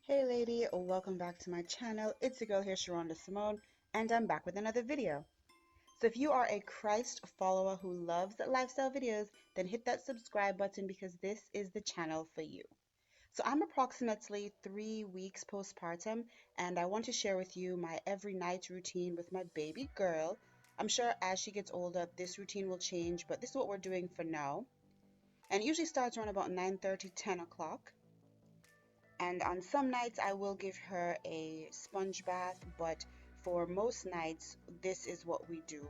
Hey lady, welcome back to my channel. It's your girl here, Sherunda Simone, and I'm back with another video. So if you are a Christ follower who loves lifestyle videos, then hit that subscribe button because this is the channel for you. So I'm approximately 3 weeks postpartum, and I want to share with you my every night routine with my baby girl. I'm sure as she gets older, this routine will change, but this is what we're doing for now. And it usually starts around about 9:30, 10 o'clock. And on some nights, I will give her a sponge bath, but for most nights, this is what we do.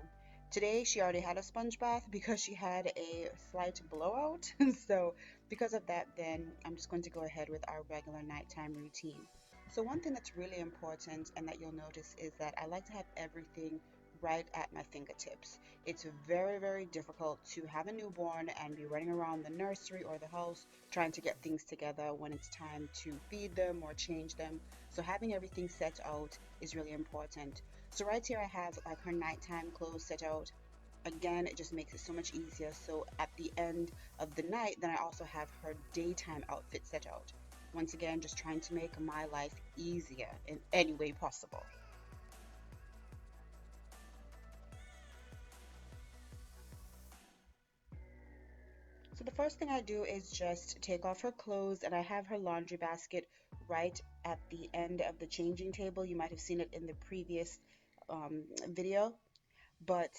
Today, she already had a sponge bath because she had a slight blowout. So, because of that, then I'm just going to go ahead with our regular nighttime routine. So, one thing that's really important and that you'll notice is that I like to have everything right at my fingertips. It's very, very difficult to have a newborn and be running around the nursery or the house trying to get things together when it's time to feed them or change them. So having everything set out is really important. So right here I have like her nighttime clothes set out. Again, it just makes it so much easier. So at the end of the night, then I also have her daytime outfit set out. Once again, just trying to make my life easier in any way possible. So the first thing I do is just take off her clothes, and I have her laundry basket right at the end of the changing table. You might have seen it in the previous video, but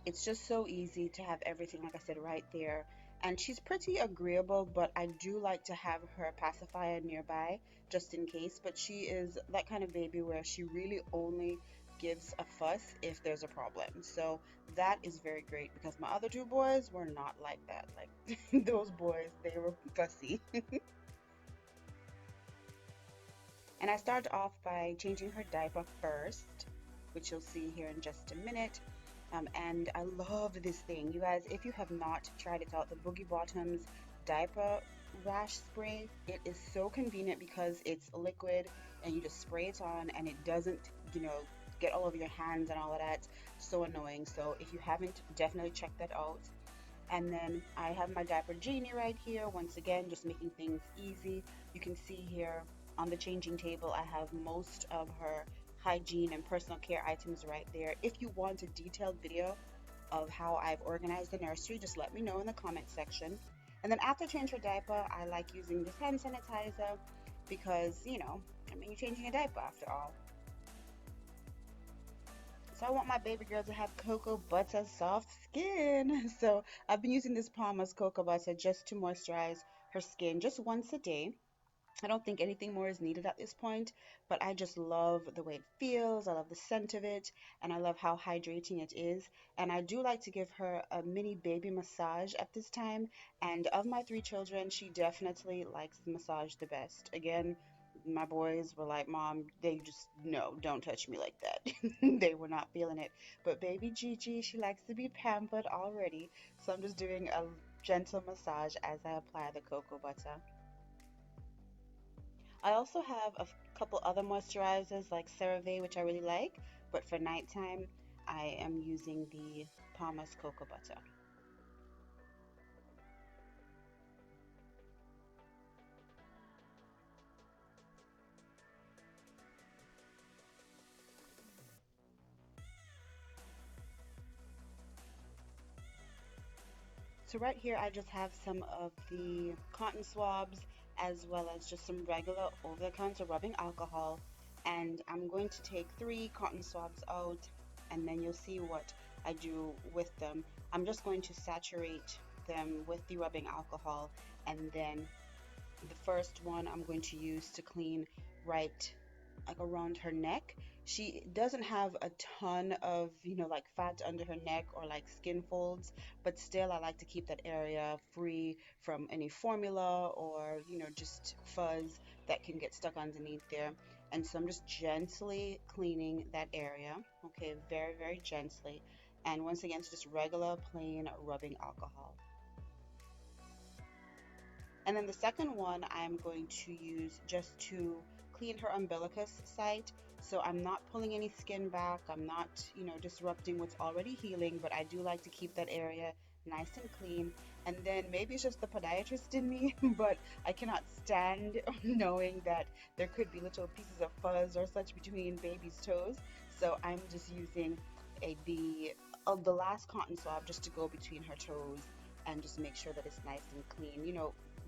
it's just so easy to have everything, like I said, right there. And she's pretty agreeable, but I do like to have her pacifier nearby just in case. But she is that kind of baby where she really only gives a fuss if there's a problem. So that is very great because my other two boys were not like that. Like those boys, they were fussy. And I start off by changing her diaper first, which you'll see here in just a minute. And I love this thing. You guys, if you have not tried it out, the Boogie Bottoms diaper rash spray, it is so convenient because it's liquid and you just spray it on and it doesn't, you know, get all over your hands and all of that. So annoying. So if you haven't, definitely check that out. And then I have my diaper genie right here. Once again, just making things easy. You can see here on the changing table, I have most of her hygiene and personal care items right there. If you want a detailed video of how I've organized the nursery, just let me know in the comment section. And then after change her diaper, I like using this hand sanitizer because, I mean, you're changing a diaper after all. So I want my baby girl to have cocoa butter soft skin. So I've been using this Palmer's cocoa butter just to moisturize her skin just once a day. I don't think anything more is needed at this point, but I just love the way it feels. I love the scent of it, and I love how hydrating it is. And I do like to give her a mini baby massage at this time. And of my three children, she definitely likes the massage the best. Again, my boys were like, Mom, they just, no, don't touch me like that. They were not feeling it. But baby Gigi, she likes to be pampered already. So I'm just doing a gentle massage as I apply the cocoa butter. I also have a couple other moisturizers like CeraVe, which I really like, but for nighttime, I am using the Palmer's Cocoa Butter. So right here, I just have some of the cotton swabs as well as just some regular over-the-counter rubbing alcohol. And I'm going to take 3 cotton swabs out, and then you'll see what I do with them. I'm just going to saturate them with the rubbing alcohol, and then the first one I'm going to use to clean right like around her neck. She doesn't have a ton of, like fat under her neck or like skin folds, but still I like to keep that area free from any formula or, just fuzz that can get stuck underneath there. And so I'm just gently cleaning that area, okay, very, very gently. And once again, it's just regular plain rubbing alcohol. And then the second one I'm going to use just to clean her umbilicus site. So I'm not pulling any skin back. I'm not, disrupting what's already healing, but I do like to keep that area nice and clean. And then maybe it's just the podiatrist in me, but I cannot stand knowing that there could be little pieces of fuzz or such between baby's toes. So I'm just using the last cotton swab just to go between her toes and just make sure that it's nice and clean.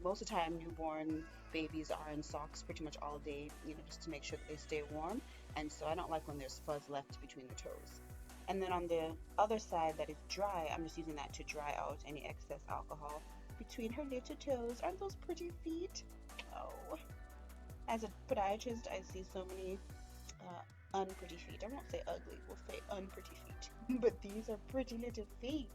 Most of the time newborn babies are in socks pretty much all day, just to make sure that they stay warm. And so I don't like when there's fuzz left between the toes. And then on the other side that is dry, I'm just using that to dry out any excess alcohol between her little toes. Aren't those pretty feet? Oh, as a podiatrist, I see so many unpretty feet. I won't say ugly, we'll say unpretty feet. But these are pretty little feet.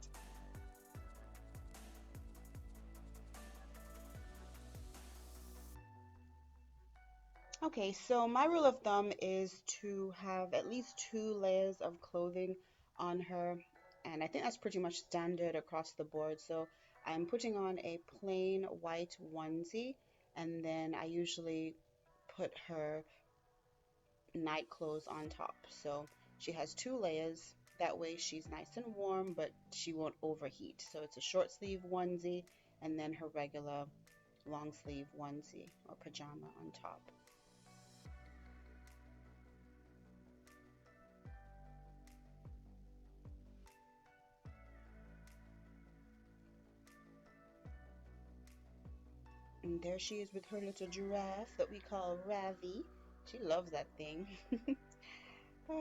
Okay, so my rule of thumb is to have at least 2 layers of clothing on her, and I think that's pretty much standard across the board. So I'm putting on a plain white onesie, and then I usually put her night clothes on top. So she has 2 layers. That way she's nice and warm, but she won't overheat. So it's a short sleeve onesie, and then her regular long sleeve onesie or pajama on top. And there she is with her little giraffe that we call Ravi. She loves that thing. Ah.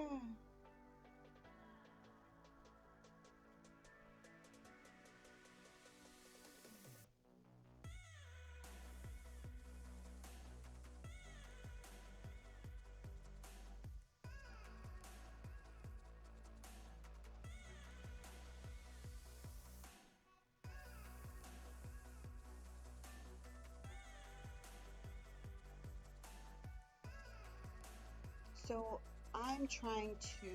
So I'm trying to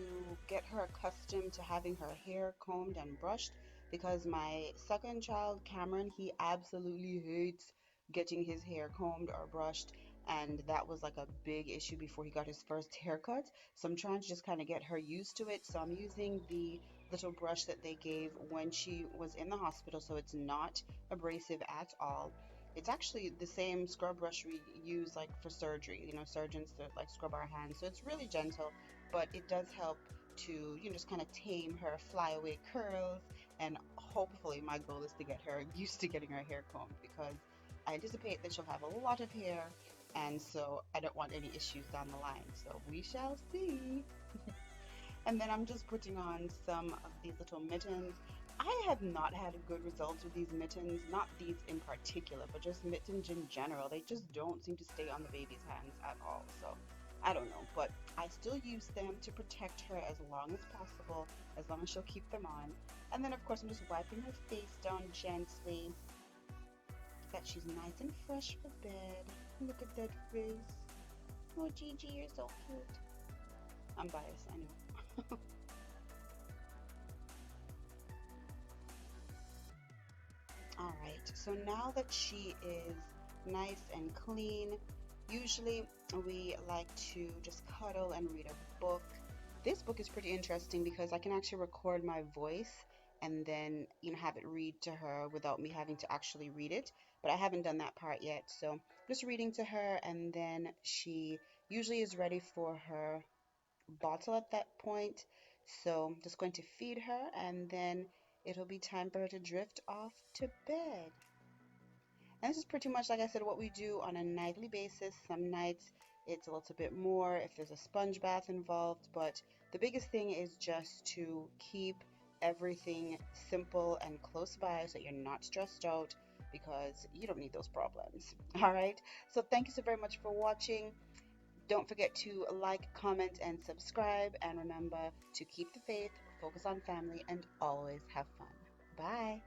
get her accustomed to having her hair combed and brushed because my second child, Cameron, he absolutely hates getting his hair combed or brushed. And that was like a big issue before he got his first haircut. So I'm trying to just kind of get her used to it. So I'm using the little brush that they gave when she was in the hospital. So it's not abrasive at all. It's actually the same scrub brush we use like for surgery, surgeons that like scrub our hands. So it's really gentle, but it does help to, just kind of tame her flyaway curls. And hopefully my goal is to get her used to getting her hair combed because I anticipate that she'll have a lot of hair. And so I don't want any issues down the line. So we shall see. And then I'm just putting on some of these little mittens. I have not had good results with these mittens, not these in particular, but just mittens in general. They just don't seem to stay on the baby's hands at all. So I don't know, but I still use them to protect her as long as possible, as long as she'll keep them on. And then, of course, I'm just wiping her face down gently, that she's nice and fresh for bed. Look at that face. Oh, Gigi, you're so cute. I'm biased, I know. All right, so now that she is nice and clean, usually we like to just cuddle and read a book. This book is pretty interesting because I can actually record my voice and then, have it read to her without me having to actually read it. But I haven't done that part yet. So just reading to her, and then she usually is ready for her bottle at that point. So I'm just going to feed her and then it'll be time for her to drift off to bed. And this is pretty much, like I said, what we do on a nightly basis. Some nights it's a little bit more if there's a sponge bath involved, but the biggest thing is just to keep everything simple and close by so you're not stressed out because you don't need those problems. All right. So thank you so very much for watching. Don't forget to like, comment, and subscribe. And remember to keep the faith, focus on family, and always have fun. Bye.